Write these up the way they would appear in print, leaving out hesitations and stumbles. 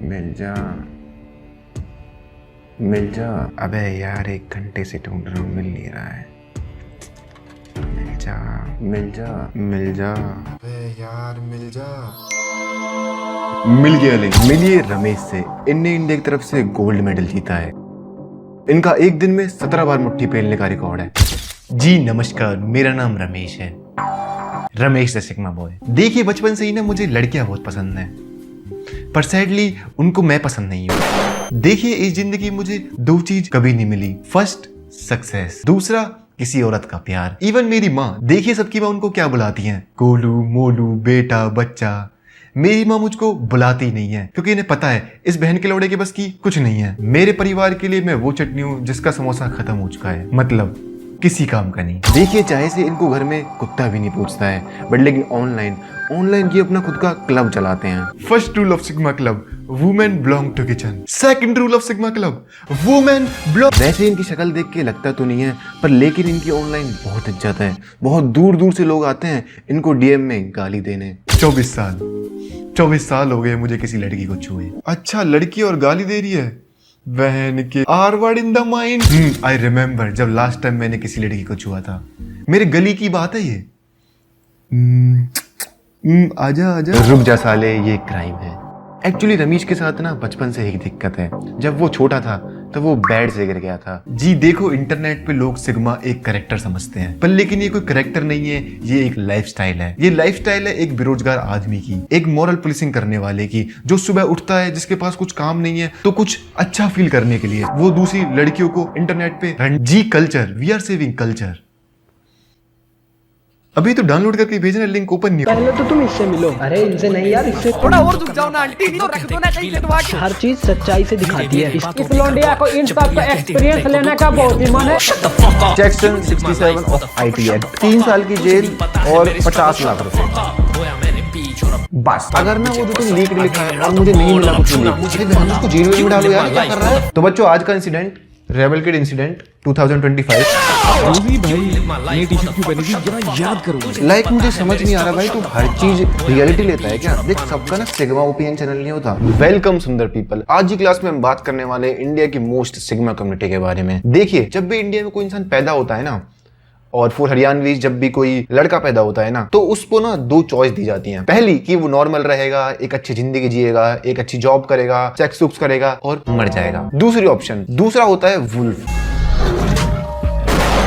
मिल जा मिल जा। अबे यार 1 घंटे से ढूंढ रहा हूँ, मिल नहीं रहा है। मिल जा मिल जा मिल जा। अबे यार मिल जा। मिल गया। मिलिए रमेश से। इनने इंडिया की तरफ से गोल्ड मेडल जीता है। इनका एक दिन में 17 बार मुट्ठी फेरने का रिकॉर्ड है। जी नमस्कार, मेरा नाम रमेश है, रमेश द सिग्मा बॉय। देखिए बचपन से ही ना मुझे लड़कियां बहुत पसंद हैं, पर सैडली उनको मैं पसंद नहीं हूँ। देखिए इस जिंदगी मुझे 2 चीज कभी नहीं मिली। फर्स्ट सक्सेस, दूसरा किसी औरत का प्यार। इवन मेरी माँ, देखिए सबकी माँ उनको क्या बुलाती हैं, गोलू मोलू बेटा बच्चा। मेरी माँ मुझको बुलाती नहीं है क्योंकि इन्हें पता है इस बहन के लौड़े के बस की कुछ नहीं है। मेरे परिवार के लिए मैं वो चटनी हूँ जिसका समोसा खत्म हो चुका है, मतलब किसी काम का नहीं। देखिए चाहे से इनको घर में कुत्ता भी नहीं पूछता है, बट लेकिन ऑनलाइन ये अपना खुद का क्लब चलाते हैं। First rule of sigma club, women belong to kitchen. Second rule of sigma club, women belong. वैसे इनकी शक्ल देख के लगता तो नहीं है, पर लेकिन इनकी ऑनलाइन बहुत इज्जत है। बहुत दूर दूर से लोग आते हैं इनको डीएम में गाली देने। 24 साल हो गए मुझे किसी लड़की को छुए। अच्छा लड़की और गाली दे रही है, बहन के R word in the mind. I remember जब लास्ट टाइम मैंने किसी लड़की को छुआ था। मेरे गली की बात है ये। आजा आजा। रुक जा साले, ये क्राइम है। एक्चुअली रमेश के साथ ना बचपन से एक दिक्कत है। जब वो छोटा था तो वो बेड से गिर गया था। जी देखो इंटरनेट पे लोग सिग्मा एक करेक्टर समझते हैं, पर लेकिन ये कोई करेक्टर नहीं है, ये एक लाइफस्टाइल है। ये लाइफस्टाइल है एक बेरोजगार आदमी की, एक मॉरल पुलिसिंग करने वाले की, जो सुबह उठता है जिसके पास कुछ काम नहीं है तो कुछ अच्छा फील करने के लिए वो दूसरी लड़कियों को इंटरनेट पे जी culture, we are saving culture. अभी तो डाउनलोड करके भेजना, लिंक ओपन नहीं। पहले तो तुम इससे मिलो। अरे इनसे नहीं यार, इससे थोड़ा और रुक जाओ ना आंटी, तो रख दो ना कहीं कटवा के। हर चीज सच्चाई से दिखाती है। इस लौंडिया को इन सब का एक्सपीरियंस लेने का बहुत ही मन है। सेक्शन 67 ऑफ आईटी एक्ट, 3 साल की जेल और 50 लाख रुपए बस। अगर ना वो जो तुम लीक लिखा है और मुझे नहीं मिला कुछ लीक, मुझे उसको जेल में डालो यार, क्या कर रहा है। तो बच्चों आज का इंसिडेंट, रेबल किड इंसिडेंट 2025। नई टी-शर्ट क्यों पहनी थी जरा याद करो। लाइक मुझे समझ नहीं आ रहा भाई, तू हर चीज रियलिटी लेता है क्या? देख सबका ना सिग्मा ओपिनियन चैनल नहीं होता। वेलकम सुंदर पीपल। आज की क्लास में हम बात करने वाले इंडिया की मोस्ट सिग्मा कम्युनिटी के बारे में। देखिए जब भी इंडिया में कोई इंसान पैदा होता है ना, और फॉर हरियाणवी जब भी कोई लड़का पैदा होता है ना, तो उसको ना 2 चॉइस दी जाती हैं। पहली कि वो नॉर्मल रहेगा, एक अच्छी जिंदगी जिएगा, एक अच्छी जॉब करेगा, सेक्स सुक्स करेगा और मर जाएगा। दूसरा होता है वुल्फ।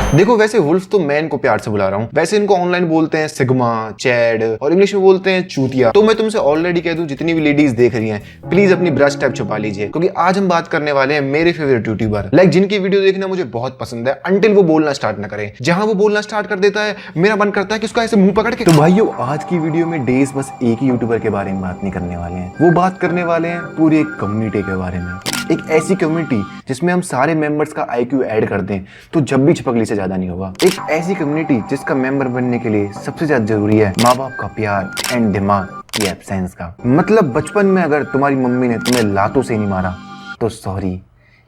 देखो वैसे वुल्फ तो मैं इनको प्यार से बुला रहा हूँ, वैसे इनको ऑनलाइन बोलते हैं सिग्मा, चैड और इंग्लिश में बोलते हैं चूतिया। तो मैं तुमसे ऑलरेडी कह दूं, जितनी भी लेडीज देख रही हैं प्लीज अपनी ब्रश टैप छुपा लीजिए, क्योंकि आज हम बात करने वाले हैं मेरे फेवरेट यूट्यूबर, लाइक जिनकी वीडियो देखना मुझे बहुत पसंद है अंटिल वो बोलना स्टार्ट ना करें। जहां वो बोलना स्टार्ट कर देता है मेरा मन करता है कि उसका ऐसे मुंह पकड़ के। तो भाइयों आज की वीडियो में डेज बस एक ही यूट्यूबर के बारे में बात नहीं करने वाले हैं, वो बात करने वाले हैं पूरी एक कम्युनिटी के बारे में। एक ऐसी कम्युनिटी जिसमें हम सारे मेंबर्स का आईक्यू ऐड कर दें तो जब भी छपकली से ज्यादा नहीं होगा। एक ऐसी कम्युनिटी जिसका मेंबर बनने के लिए सबसे ज्यादा जरूरी है माँ बाप का प्यार एंड दिमाग की एब्सेंस का। मतलब बचपन में अगर तुम्हारी मम्मी ने तुम्हें लातों से नहीं मारा तो sorry,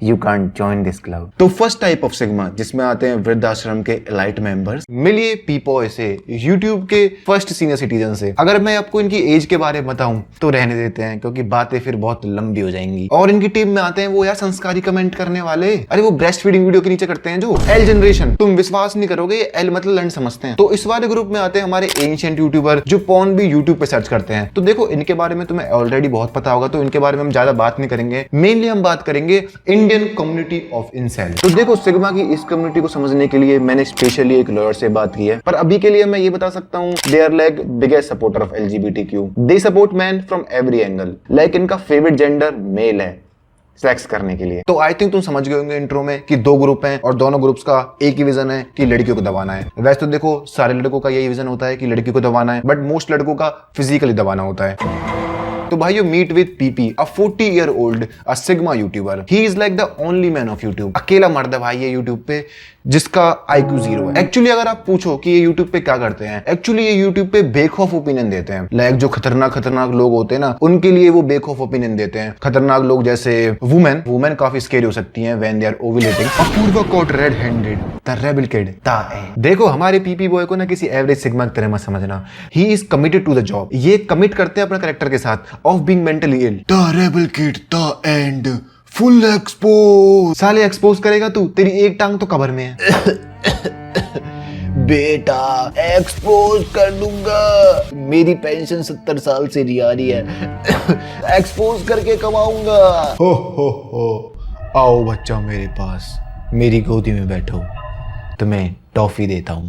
you can't join this club. तो फर्स्ट टाइप ऑफ सिग्मा जिसमें आते हैं वृद्धाश्रम के एलाइट मेंबर्स। मिलिए पीपॉय से, यूट्यूब के फर्स्ट सीनियर सिटीजन से। अगर मैं आपको इनकी एज के बारे में बताऊं तो रहने देते हैं क्योंकि बातें फिर बहुत लंबी हो जाएंगी। और इनकी टीम में आते हैं वो यार संस्कारी कमेंट करने वाले, अरे वो ब्रेस्ट फीडिंग वीडियो के नीचे करते हैं जो एल जनरेशन। तुम विश्वास नहीं करोगे एल मतलब लंड समझते हैं। तो इस वाले ग्रुप में आते हैं हमारे एंशिएंट यूट्यूबर जो पॉर्न भी यूट्यूब पे सर्च करते हैं। तो देखो इनके बारे में तुम्हें ऑलरेडी बहुत पता होगा, तो इनके बारे में हम ज्यादा बात नहीं करेंगे। मेनली हम बात करेंगे इंडियन कम्युनिटी ऑफ इंसेल। तो देखो सिग्मा की इस कम्युनिटी को समझने के लिए मैंने स्पेशली एक लॉयर से बात की है, पर अभी के लिए मैं ये बता सकता हूँ they are like biggest supporter of LGBTQ। They support man from every angle. Like इनका फेवरेट जेंडर मेल है सेक्स करने के लिए। तो आई थिंक तुम समझ गए होंगे इंट्रो में कि 2 ग्रुप हैं और दोनों ग्रुप्स का एक ही विजन है कि लड़कियों को दबाना है। वैसे तो देखो सारे लड़कों का यही विजन होता है कि लड़की को दबाना है, बट मोस्ट लड़कों का फिजिकली दबाना होता है। तो भाइयों meet with PP, a 40-year-old, a sigma YouTuber. He is like the only man of YouTube. अकेला मर्द है भाई ये यूट्यूब पे जिसका IQ 0 है। एक्चुअली अगर आप पूछो कि ये YouTube पे क्या करते हैं, एक्चुअली ये YouTube पे बेखौफ ओपिनियन देते हैं। लाइक जो खतरनाक लोग होते हैं ना, उनके लिए वो बेखौफ ओपिनियन देते हैं। खतरनाक लोग जैसे वुमेन काफी स्केरी हो सकती हैं when they are ovulating. Apoorva caught red handed, the rebel kid, देखो हमारे पीपी बॉय को ना किसी एवरेज सिग्मा की तरह मत समझना। He is committed to the job. ये कमिट करते हैं अपने कैरेक्टर के साथ of being mentally ill. The rebel kid, the end, full expose. साले एक्सपोज करेगा तू, तेरी एक टांग तो कबर में है। बेटा एक्सपोज कर दूंगा, मेरी पेंशन 70 साल से नहीं आ रही है। एक्सपोज करके कमाऊंगा। हो आओ बच्चा मेरे पास, मेरी गोदी में बैठो, तुम्हें टॉफी देता हूं।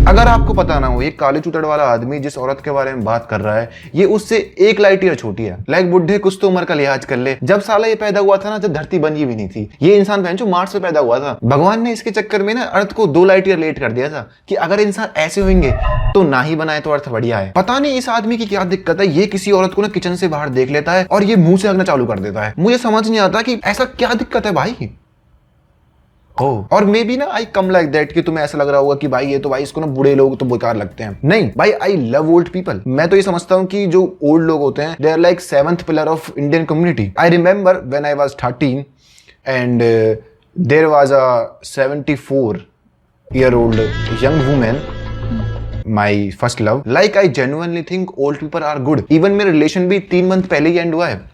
अगर आपको पता ना हो, ये काले चूतड़ वाला आदमी जिस औरत के बारे में बात कर रहा है, ये उससे एक लाइट ईयर छोटी है। लाइक बुढ़े कुछ तो उम्र का लिहाज कर ले। जब साला ये पैदा हुआ था ना, जब धरती बनी भी नहीं थी, ये इंसान बहनचोद मार्स पे पैदा हुआ था। भगवान ने इसके चक्कर में ना अर्थ को 2 लाइट ईयर लेट कर दिया था कि अगर इंसान ऐसे होंगे तो ना ही बनाए तो अर्थ बढ़िया है। पता नहीं इस आदमी की क्या दिक्कत है, ये किसी औरत को ना किचन से बाहर देख लेता है और ये मुंह से हगना चालू कर देता है। मुझे समझ नहीं आता कि ऐसा क्या दिक्कत है भाई। और मे बी ना आई कम लाइक दैट कि तुम्हें ऐसा लग रहा होगा कि भाई ये तो भाई इसको ना बूढ़े लोग तो बेकार लगते हैं। नहीं भाई, आई लव ओल्ड पीपल। मैं तो ये समझता हूँ कि जो ओल्ड लोग होते हैं, they are like 7th pillar of Indian community. I remember when I was 13 and there was a 74-year-old young woman, my first love. Like I genuinely think old people are good. Even मेरा relation भी 3 month पहले ही and हुआ है।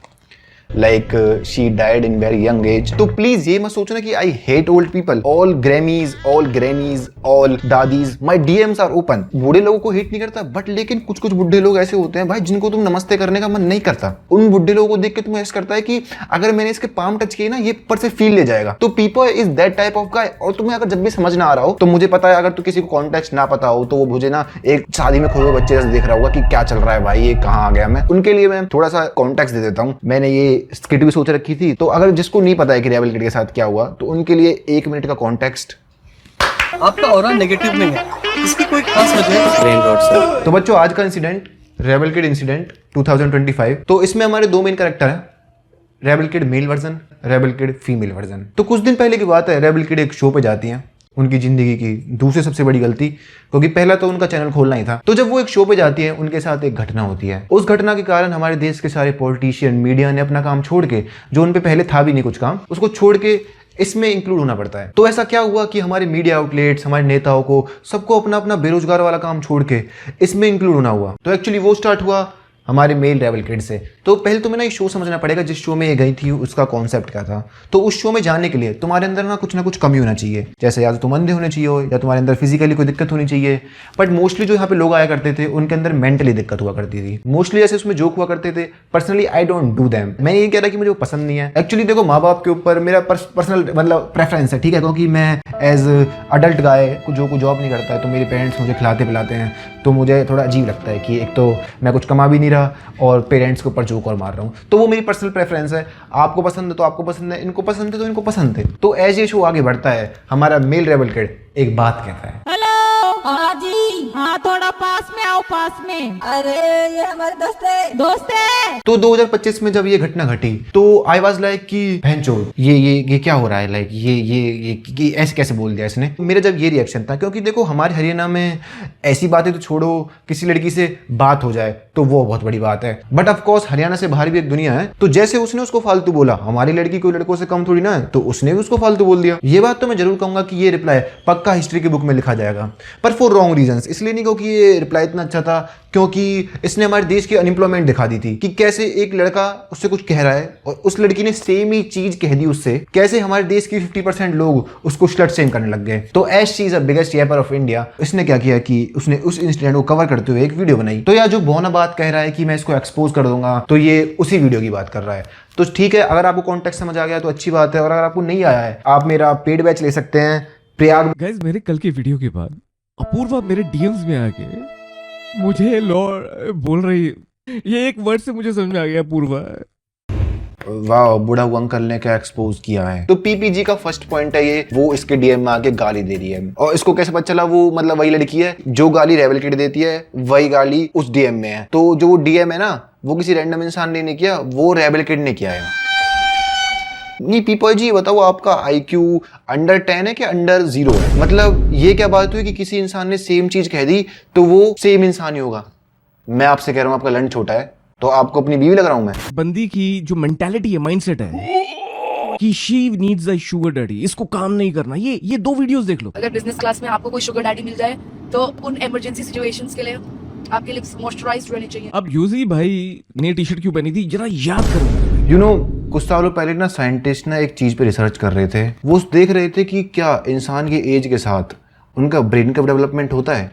Like she died in very young age. तो please ये मत सोचना कि I hate old people. All Grammys, all grannies, all Dadi's, my DMs are open. बूढ़े लोगों को हेट नहीं करता, बट लेकिन कुछ बुढ़े लोग ऐसे होते हैं भाई जिनको तुम नमस्ते करने का मन नहीं करता। उन बुढ़े लोगों को देख के तुम्हें ऐसा करता है कि अगर मैंने इसके पाम टच किए ना, ये ऊपर से फील ले जाएगा। तो people is that type of guy. और तुम्हें अगर जब भी समझ ना आ रहा हो, तो मुझे पता है अगर तू किसी को कॉन्टेक्स्ट ना पता हो, तो वो मुझे ना एक शादी में खोए हुए बच्चे जैसे देख रहा होगा कि क्या चल रहा है भाई, ये कहाँ आ गया। मैं उनके लिए मैं थोड़ा सा कॉन्टेक्स्ट दे देता हूँ। मैंने ये स्किट भी सोच रखी थी, तो अगर जिसको नहीं पता है कि रेबल किड के साथ क्या हुआ, तो उनके लिए 1 मिनट का कॉन्टेक्स्ट। आपका ऑरा नेगेटिव में है, इसकी कोई खास वजह है? Brain rot sir. तो बच्चों, आज का इंसिडेंट रेबल किड इंसिडेंट 2025। तो इसमें हमारे 2 मेन कैरेक्टर हैं, rebel kid male version, rebel kid female version. तो कुछ दिन पहले की बात है, रेबल किड एक शो पे जाती हैं। उनकी जिंदगी की दूसरी सबसे बड़ी गलती, क्योंकि पहला तो उनका चैनल खोलना ही था। तो जब वो एक शो पे जाती है, उनके साथ एक घटना होती है। उस घटना के कारण हमारे देश के सारे पॉलिटिशियन, मीडिया ने अपना काम छोड़ के, जो उन पे पहले था भी नहीं कुछ काम, उसको छोड़ के इसमें इंक्लूड होना पड़ता है। तो ऐसा क्या हुआ कि हमारे मीडिया आउटलेट्स, हमारे नेताओं को, सबको अपना अपना बेरोजगार वाला काम छोड़ के इसमें इंक्लूड होना हुआ। तो एक्चुअली वो स्टार्ट हुआ हमारे मेल रेबल किड से। तो पहले तुम्हें ना ये शो समझना पड़ेगा, जिस शो में ये गई थी उसका कॉन्सेप्ट क्या था। तो उस शो में जाने के लिए तुम्हारे अंदर ना कुछ कमी होना चाहिए। जैसे या तो तुम अंधे होने चाहिए हो, या तुम्हारे अंदर फिजिकली कोई दिक्कत होनी चाहिए। बट मोस्टली जो यहाँ पे लोग आया करते थे, उनके अंदर मेंटली दिक्कत हुआ करती थी। मोस्टली ऐसे उसमें जोक हुआ करते थे। Personally I don't do them. मैं ये कह रहा कि मुझे वो पसंद नहीं है। एक्चुअली देखो, माँ बाप के ऊपर मेरा पर्सनल मतलब प्रेफरेंस है, ठीक है, क्योंकि मैं एज अडल्ट गाय जो कोई जॉब नहीं करता है, तो मेरे पेरेंट्स मुझे खिलाते पिलाते हैं, तो मुझे थोड़ा अजीब लगता है कि एक तो मैं कुछ कमा भी नहीं रहा और पेरेंट्स के ऊपर जोक और मार रहा हूँ। तो वो मेरी पर्सनल प्रेफरेंस है। आपको पसंद है तो आपको पसंद है, इनको पसंद है तो इनको पसंद है। तो एज ये शो आगे बढ़ता है, हमारा मेल रेबल किड एक बात कहता है, हेलो हाँ जी, हाँ थोड़ा पास में आओ, पास में। अरे ये हमारे दोस्त है। तो 2025 में जब ये घटना घटी, तो आई वाज लाइक कि भैंचो ये क्या हो रहा है। लाइक ये ऐसे कैसे बोल दिया इसने। मेरा जब ये रिएक्शन था, क्योंकि देखो हमारे हरियाणा में ऐसी बातें तो छोड़ो, किसी लड़की से बात हो जाए तो वो बहुत बड़ी बात है। बट ऑफ कोर्स हरियाणा से बाहर भी एक दुनिया है। तो जैसे उसने उसको फालतू बोला, हमारी लड़की कोई लड़कों से कम थोड़ी ना है, तो उसने भी उसको फालतू बोल दिया। ये बात तो मैं जरूर कहूंगा कि ये रिप्लाई पक्का हिस्ट्री की बुक में लिखा जाएगा, पर फॉर रॉन्ग रीजंस। इसलिए नहीं क्योंकि ये रिप्लाई इतना अच्छा था, क्योंकि इसने हमारे देश की अनएम्प्लॉयमेंट दिखा दी थी कि कैसे एक लड़का उससे कुछ कह रहा है और उस लड़की ने सेम ही चीज कह दी उससे, कैसे हमारे देश की 50% लोग उसको स्लट शेम करने लग गए। तो as she is the biggest rapper of India, इसने क्या किया कि उसने उस इंसिडेंट को कवर करते हुए एक वीडियो बनाई। तो यार जो बोना बात कह रहा है कि मैं इसको एक्सपोज कर दूंगा, तो ये उसी वीडियो की बात कर रहा है। तो ठीक है, अगर आपको कॉन्टेक्स्ट समझ आ गया तो अच्छी बात है, और अगर आपको नहीं आया है, आप मेरा पेड बैच ले सकते हैं प्रयाग। गाइस, मेरे कल की वीडियो के बाद अपूर्वा मेरे डीएम्स में आके मुझे लॉर्ड बोल रही, ये एक वर्ड से मुझे समझ में आ गया अपूर्वा। वाह, बुढ़ा हुआ अंकल ने क्या एक्सपोज किया है। तो पीपीजी का फर्स्ट पॉइंट है ये, वो इसके डीएम में आके गाली दे रही है। और इसको कैसे पता चला, वो मतलब वही लड़की है जो गाली रेबल किड देती है, वही गाली उस डीएम में है। तो जो डीएम है ना, वो किसी रैंडम इंसान ने नहीं किया, वो रेबल किड ने किया है। नहीं पीपल जी बताओ, आपका IQ अंडर 10 है कि अंडर 0 है? मतलब ये क्या बात हुई कि किसी इंसान ने सेम चीज कह दी तो वो सेम इंसान ही होगा? मैं आपसे कह रहा हूँ आपका लंच छोटा है, तो आपको अपनी बीवी लग रहा हूं मैं? बंदी की जो मेंटालिटी है, माइंडसेट है कि she needs a sugar daddy, इसको काम नहीं करना। ये 2 वीडियोस देख लो। अगर बिजनेस क्लास में आपको कोई शुगर डैडी मिल जाए तो उन इमरजेंसी सिचुएशंस के लिए आपके लिप्स मॉइस्चराइज्ड रहने चाहिए। अब यूजी भाई ने टी शर्ट क्यों पहनी थी, जरा याद करो। यू नो कुछ सालों पहले ना साइंटिस्ट ना एक चीज पे रिसर्च कर रहे थे। वो देख रहे थे कि क्या इंसान की एज के साथ उनका ब्रेन का डेवलपमेंट होता है।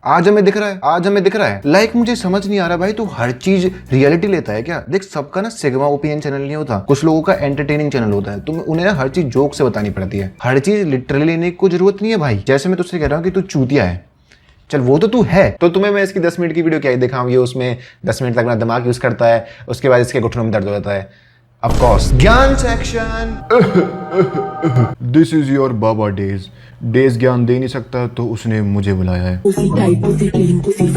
आज हमें दिख रहा है। लाइक मुझे समझ नहीं आ रहा भाई, तू हर चीज रियलिटी लेता है क्या? देख सबका ना सिग्मा ओपिनियन चैनल नहीं होता, कुछ लोगों का एंटरटेनिंग चैनल होता है। तुम उन्हें ना हर चीज जोक से बतानी पड़ती है, हर चीज लिटरली लेने की कोई जरूरत नहीं है भाई। जैसे मैं तुझसे कह रहा हूँ कि तू चूतिया है, चल वो तो तू है, तो तुम्हें मैं इसकी 10 मिनट की वीडियो क्या ही दिखाऊं? ये उसमें 10 मिनट तक अपना दिमाग यूज करता है, उसके बाद इसके घुटनों में दर्द हो जाता है। ऑफ कोर्स ज्ञान section. This is your Baba days ज्ञान दे नहीं सकता तो उसने मुझे बुलाया है।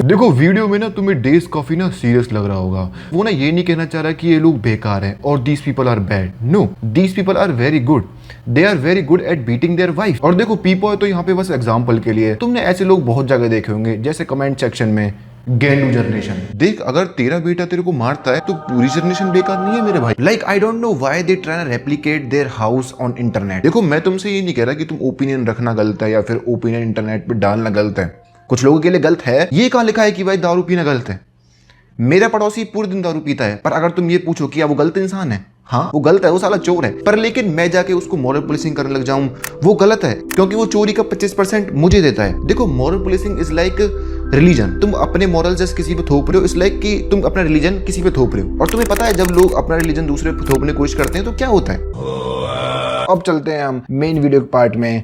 देखो वीडियो में ना तुम्हें डेज काफी ना सीरियस लग रहा होगा। वो ना ये नहीं कहना चाह रहा कि ये लोग बेकार हैं और these people are bad. No, these people are very good. They are very good at beating their wife. और देखो पीपल तो यहाँ पे बस एग्जाम्पल के लिए, तुमने ऐसे लोग बहुत जगह देखे होंगे, जैसे कमेंट सेक्शन में गेंडू जनरेशन। देख अगर तेरा बेटा तेरे को मारता है तो पूरी जनरेशन बेकार नहीं है मेरे भाई। Like I don't know why they try to replicate their house on internet. देखो मैं तुमसे ये नहीं कह रहा कि तुम ओपिनियन रखना गलत है या फिर ओपिनियन इंटरनेट पे डालना गलत है। कुछ लोगों के लिए गलत है। ये कहाँ लिखा है कि भाई दारू पीना गलत है? मेरा पड़ोसी पूरे दिन दारू पीता है, पर अगर तुम ये पूछो कि वो गलत इंसान है, हाँ वो गलत है, वो साला चोर है। पर लेकिन मैं जाके उसको मॉरल पुलिसिंग करने लग जाऊं, वो गलत है, क्योंकि वो चोरी का 25% मुझे देता है। देखो moral policing is like religion. तुम अपने मॉरल जस्ट किसी पे थोप रहे हो, इस लाइक कि तुम अपना रिलीजन किसी पे थोप रहे हो। और तुम्हें पता है जब लोग अपना रिलीजन दूसरे पे थोपने की कोशिश करते हैं तो क्या होता है। अब चलते हैं हम मेन वीडियो के पार्ट में।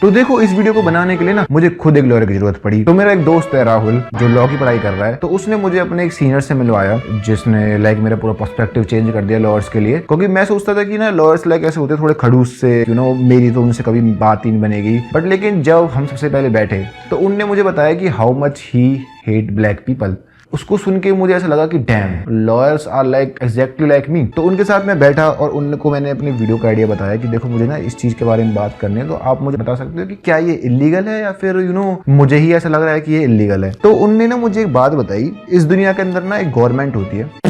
तो देखो इस वीडियो को बनाने के लिए ना मुझे खुद एक लॉयर की जरूरत पड़ी। तो मेरा एक दोस्त है राहुल जो लॉ की पढ़ाई कर रहा है, तो उसने मुझे अपने एक सीनियर से मिलवाया जिसने लाइक मेरा पूरा पर्सपेक्टिव चेंज कर दिया लॉयर्स के लिए। क्योंकि मैं सोचता था कि ना लॉयर्स लाइक ऐसे होते थोड़े खड़ूस से, यू नो मेरी तो उनसे कभी बात ही नहीं बनेगी। बट लेकिन जब हम सबसे पहले बैठे तो उनने मुझे बताया कि how much he hate black people. उसको सुन के मुझे ऐसा लगा कि damn lawyers are like exactly like me. तो उनके साथ मैं बैठा और उनको मैंने अपनी वीडियो का आइडिया बताया कि देखो मुझे ना इस चीज के बारे में बात करनी है, तो आप मुझे बता सकते हो कि क्या ये इलीगल है या फिर यू नो मुझे ही ऐसा लग रहा है कि ये इलीगल है। तो उनने ना मुझे एक बात बताई, इस दुनिया के अंदर ना एक गवर्नमेंट होती है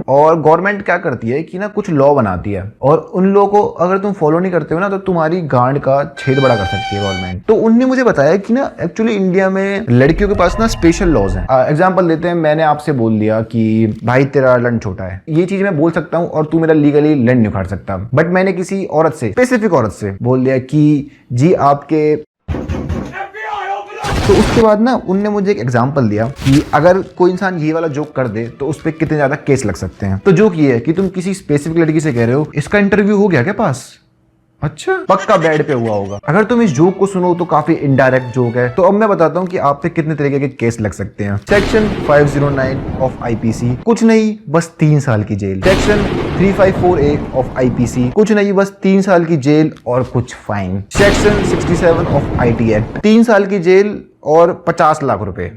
और गवर्नमेंट क्या करती है कि ना कुछ लॉ बनाती है और उन लॉ को अगर तुम फॉलो नहीं करते हो ना तो तुम्हारी गांड का छेद बड़ा कर सकती है गवर्नमेंट। तो उनने मुझे बताया कि ना एक्चुअली इंडिया में लड़कियों के पास ना स्पेशल लॉज हैं। एग्जांपल देते हैं, मैंने आपसे बोल दिया कि भाई तेरा लंड छोटा है, ये चीज मैं बोल सकता हूँ और तू मेरा लीगली लंड नहीं उखाड़ सकता। बट मैंने किसी औरत से, स्पेसिफिक औरत से बोल दिया कि जी आपके, तो उसके बाद ना उनने मुझे एक एग्जांपल दिया कि अगर कोई इंसान ये वाला जोक कर दे तो उस पर कितने ज्यादा केस लग सकते हैं। तो जोक ये है कि तुम किसी स्पेसिफिक लड़की से कह रहे हो इसका इंटरव्यू हो गया क्या पास? अच्छा, पक्का बेड पे हुआ होगा। अगर तुम इस जोक को सुनो तो काफी इनडायरेक्ट जोक है। तो अब मैं बताता हूँ कि आप पे कितने तरीके के केस लग सकते हैं। सेक्शन 509 ऑफ IPC, कुछ नहीं बस 3 साल की jail. Section 354A of IPC, कुछ नहीं बस 3 साल की जेल और कुछ fine. Section 67 of IT act, 3 साल की जेल और 50 लाख रुपए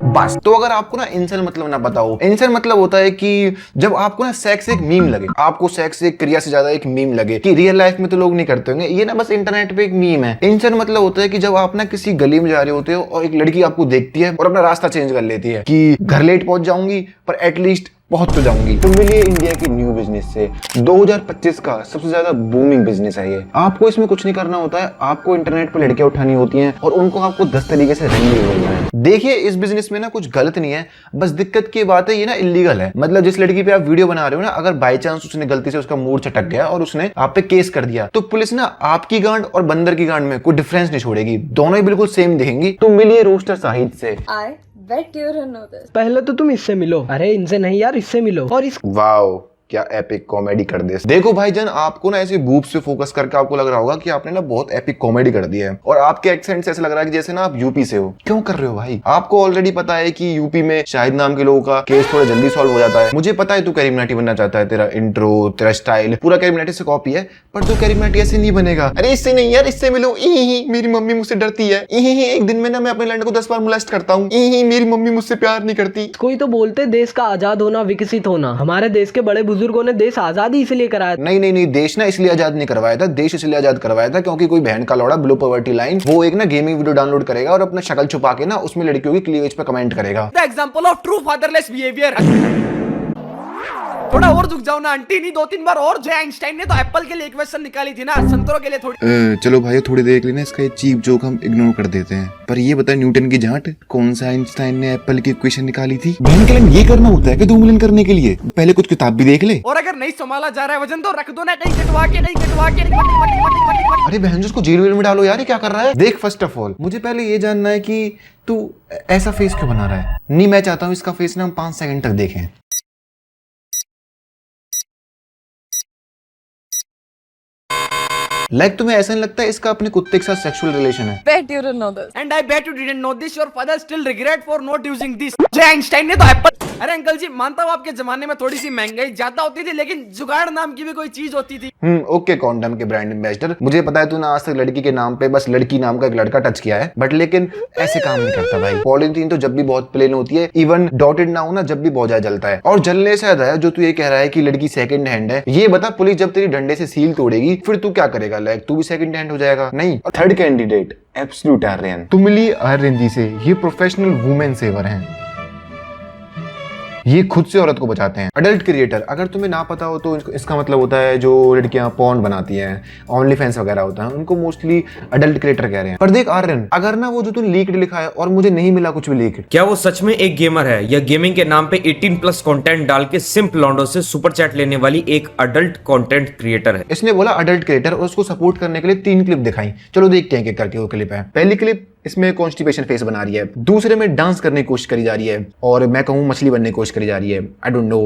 बस। तो अगर आपको ना इंसेल मतलब ना पता हो, इंसेल मतलब होता है कि जब आपको ना सेक्स एक मीम लगे, आपको सेक्स एक क्रिया से ज्यादा एक मीम लगे कि रियल लाइफ में तो लोग नहीं करते होंगे, ये ना बस इंटरनेट पे एक मीम है। इंसेल मतलब होता है कि जब आप ना किसी गली में जा रहे होते हो और एक लड़की आपको देखती है और अपना रास्ता चेंज कर लेती है कि घर लेट पहुंच जाऊंगी पर एटलीस्ट पहुंच तो जाऊंगी। तो मिलिए इंडिया की न्यू बिजनेस से 2025 का सबसे ज्यादा बूमिंग बिजनेस है ये। आपको इसमें कुछ नहीं करना होता है, आपको इंटरनेट पर लड़कियां उठानी होती हैं और उनको आपको 10 तरीके से रंगीन बोलना है। देखिए इस बिजनेस में ना कुछ गलत नहीं है, बस दिक्कत की बात है ये ना इलीगल है। मतलब जिस लड़की पे आप वीडियो बना रहे हो ना, अगर बाई चांस उसने गलती से उसका मूड चटक गया और उसने आप पे केस कर दिया तो पुलिस ना आपकी गांड और बंदर की गांड में कोई डिफरेंस नहीं छोड़ेगी, दोनों ही बिल्कुल सेम दिखेंगी। तो मिलिए रोस्टर साहिद से। पहले तो तुम इससे मिलो। अरे इनसे नहीं यार, इससे मिलो। और इस वाओ क्या एपिक कॉमेडी कर दे। देखो भाईजान, आपको ना ऐसे बूब्स पे फोकस करके आपको लग रहा होगा कि आपने ना बहुत एपिक कॉमेडी कर दी है, और आपके एक्सेंट से ऐसा लग रहा है कि जैसे ना आप यूपी से हो। क्यों कर रहे हो भाई? आपको ऑलरेडी पता है कि यूपी में शाहिद नाम के लोगों का केस थोड़ा जल्दी सॉल्व हो जाता है। मुझे पता है तू कैरिमिनाटी बनना चाहता है, तेरा इंट्रो, तेरा स्टाइल पूरा कैरिमिनाटी से कॉपी है, पर तू कैरिमिनाटी ऐसे नहीं बनेगा। अरे इससे नहीं यार, इससे मिलो। मेरी मम्मी मुझसे डरती है। एक दिन में ना मैं अपने लड़के को 10 बार मोलेस्ट करता हूँ। मेरी मम्मी मुझसे प्यार नहीं करती। कोई तो बोलते देश का आजाद होना, विकसित होना। हमारे देश के बड़े बुजुर्गों ने देश आजाद ही इसलिए कराया। नहीं, देश ना इसलिए आजाद नहीं करवाया था, देश इसलिए आजाद करवाया था क्योंकि कोई बहन का लौड़ा बिलो पॉवर्टी लाइन वो एक ना गेमिंग वीडियो डाउनलोड करेगा और अपना शक्ल छुपा के ना उसमें लड़कियों की क्लीवेज पे कमेंट करेगा। The example of true fatherless behaviour. थोड़ा और झुक जाओ ना आंटी, नहीं 2-3 बार और। जो आइंस्टाइन ने तो एप्पल के लिए एक क्वेश्चन निकाली थी ना, संतरों के लिए थोड़ी। चलो भाई थोड़ी देर के लिए ना इसका ये चीप जोक हम इग्नोर कर देते हैं, पर ये बता न्यूटन की जांट, कौन सा आइंस्टाइन ने एप्पल की इक्वेशन निकाली थी? बहन के लिए ये करना होता है कि 2 मिलियन करने के लिए पहले कुछ किताब भी देख ले। और अगर नहीं संभाला जा रहा है वजन तो रख दो ना, नहीं कटवा के। अरे बहन उसको जेल वेल में डालो यार, ये क्या कर रहा है? देख, फर्स्ट ऑफ ऑल मुझे पहले ये जानना है कि तू ऐसा फेस क्यों बना रहा है? नहीं, मैं चाहता हूँ इसका फेस ना हम 5 सेकंड तक देखें। लाइक तुम्हें ऐसा नहीं लगता है इसका अपने कुत्ते के साथ सेक्सुअल रिलेशन है? Bet you didn't know this. And I bet you didn't know this. Your father still regret for not using this. जय आइंस्टाइन ने तो एप्पल। अरे अंकल जी, मानता हूँ आपके जमाने में थोड़ी सी महंगाई ज्यादा होती थी, लेकिन जुगाड़ नाम की भी कोई चीज होती थी। ओके कॉन्डम के ब्रांड एम्बेसडर, मुझे पता है तूने आज तक लड़की के नाम पे बस लड़की नाम का एक लड़का टच किया है, बट लेकिन ऐसे काम नहीं करता भाई। पॉलीथीन तो जब भी बहुत प्लेन होती है, इवन डॉटेड ना हो ना, जब भी बहुत ज्यादा जलता है। और जलने से ज्यादा है जो तू ये कह रहा है कि लड़की सेकंड हैंड है। ये बता, पुलिस जब तेरी डंडे से सील तोड़ेगी फिर तू क्या करेगा? लाइक तू भी सेकंड हैंड हो जाएगा? नहीं। थर्ड कैंडिडेट एब्सोल्यूट आर्यन, तुम मिली आर्यन जी से। ये प्रोफेशनल वुमेन सेवर हैं, ये खुद से औरत को बचाते हैं। अडल्ट क्रिएटर, अगर तुम्हें ना पता हो तो इसका मतलब होता है जो लड़कियां पॉर्न बनाती हैं, ओनली फैंस वगैरह होता है, उनको मोस्टली अडल्ट क्रिएटर कह रहे हैं। पर देख आर्यन, अगर ना वो जो तूने लीक्ड लिखा है और मुझे नहीं मिला कुछ भी लीक्ड, क्या वो सच में एक गेमर है या गेमिंग के नाम पे 18+ कंटेंट डाल के सिंप लॉन्डो से सुपर चैट लेने वाली एक अडल्ट कंटेंट क्रिएटर है? इसने बोला अडल्ट क्रिएटर और उसको सपोर्ट करने के लिए 3 क्लिप दिखाई। चलो देखते हैं क्या करके वो क्लिप है। पहली क्लिप, इसमें कॉन्स्टिपेशन फेस बना रही है। दूसरे में डांस करने की कोशिश करी जा रही है, और मैं कहूँ मछली बनने की कोशिश करी जा रही है। आई डोंट नो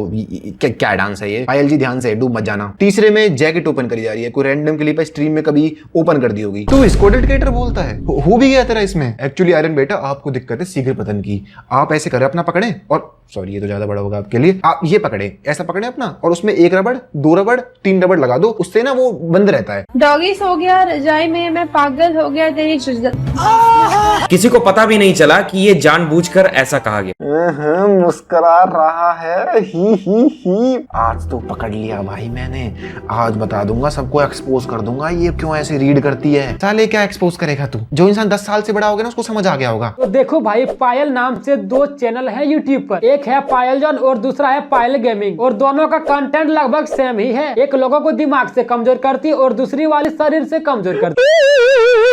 क्या डांस है ये। पायल जी ध्यान से, डूब मत जाना। तीसरे में जैकेट ओपन करी जा रही है, कोई रैंडम क्लिप है, स्ट्रीम में कभी ओपन कर दी होगी। तो इसको अडल्ट क्रिएटर बोलता है? हो भी गया तेरा इसमें। एक्चुअली आयरन बेटा, आपको दिक्कत है शीघ्र पतन की। आप ऐसे करें, अपना पकड़े, और सॉरी ये तो ज्यादा बड़ा होगा आपके लिए, आप ये पकड़े, ऐसा पकड़े अपना, और उसमें 1 रबड़, 2 रबड़, 3 रबड़ लगा दो, उससे ना वो बंद रहता है। डॉगी सो गया रजाई में, मैं पागल हो गया तेरी शिद्दत। किसी को पता भी नहीं चला कि ये जानबूझकर ऐसा कहा गया। मुस्कुरा रहा है, ही। आज तो पकड़ लिया भाई मैंने। आज बता दूंगा, सबको एक्सपोज कर दूंगा ये क्यों ऐसे रीड करती है। साले क्या एक्सपोज करेगा तू? जो इंसान 10 साल से बड़ा हो गया ना, उसको समझ आ गया होगा। तो देखो भाई, पायल नाम से 2 चैनल है यूट्यूब पर। एक है पायल जॉन और दूसरा है पायल गेमिंग, और दोनों का कंटेंट लगभग सेम ही है। एक लोगों को दिमाग से कमजोर करती है और दूसरी वाली शरीर से कमजोर करती है।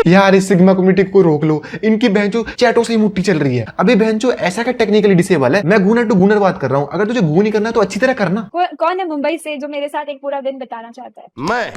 यार इस सिग्मा कम्युनिटी को रोक लो, इनकी बहनचो चैटों से ही मुट्ठी चल रही है। अभी बहनचो ऐसा क्या टेक्निकली डिसेबल है? मैं गूनर टू गूनर बात कर रहा हूँ। अगर तुझे गू नहीं करना तो अच्छी तरह करना। कौन है मुंबई से जो मेरे साथ एक पूरा दिन बिताना चाहता है?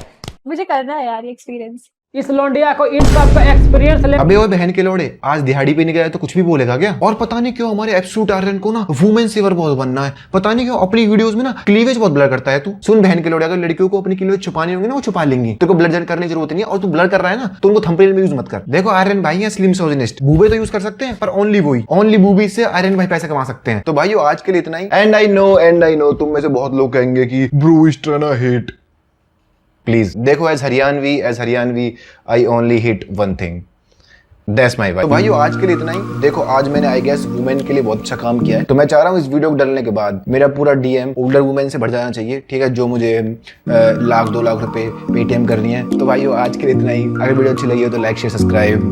मुझे करना है यार ये एक्सपीरियंस। इस लोंडिया को इन सब का एक्सपीरियंस ले। अबे वो बहन के लोड़े, आज दिहाड़ी पे नहीं गया तो कुछ भी बोलेगा क्या? और पता नहीं क्यों हमारे एब्सोल्यूट आर्यन को ना वुमेन सेवर बहुत बनना है। पता नहीं क्यों अपनी वीडियोस में ना क्लीवेज बहुत ब्लर करता है तू। सुन बहन के लोड़े, अगर लड़कियों को अपनी क्लीवेज छुपानी होंगी ना, वो छुपा लेंगी। तेरे को ब्लर करने की जरूरत नहीं है, और तू ब्लर कर रहा है ना तो उनको थंबनेल में यूज मत कर। देखो आर्यन भाई है स्लिम सोजनिस्ट, बूबे तो यूज कर सकते हैं, पर ओनली बूबी से आर्यन भाई पैसे कमा सकते हैं। तो भाई आज के लिए इतना ही। एंड आई नो तुम में से बहुत लोग कहेंगे कि bro is trying to hate. Please देखो, as Haryanvi I only hit one thing, that's my wife. तो भाइयों आज के लिए इतना ही। देखो आज मैंने आई गेस वुमेन के लिए बहुत अच्छा काम किया है, तो मैं चाह रहा हूँ इस वीडियो को डालने के बाद मेरा पूरा डीएम ओल्डर वुमेन से बढ़ जाना चाहिए, ठीक है, जो मुझे 1-2 लाख रुपए पेटीएम करनी है। तो भाइयों आज के लिए इतना ही। अगर वीडियो अच्छी लगी हो तो लाइक शेयर सब्सक्राइब।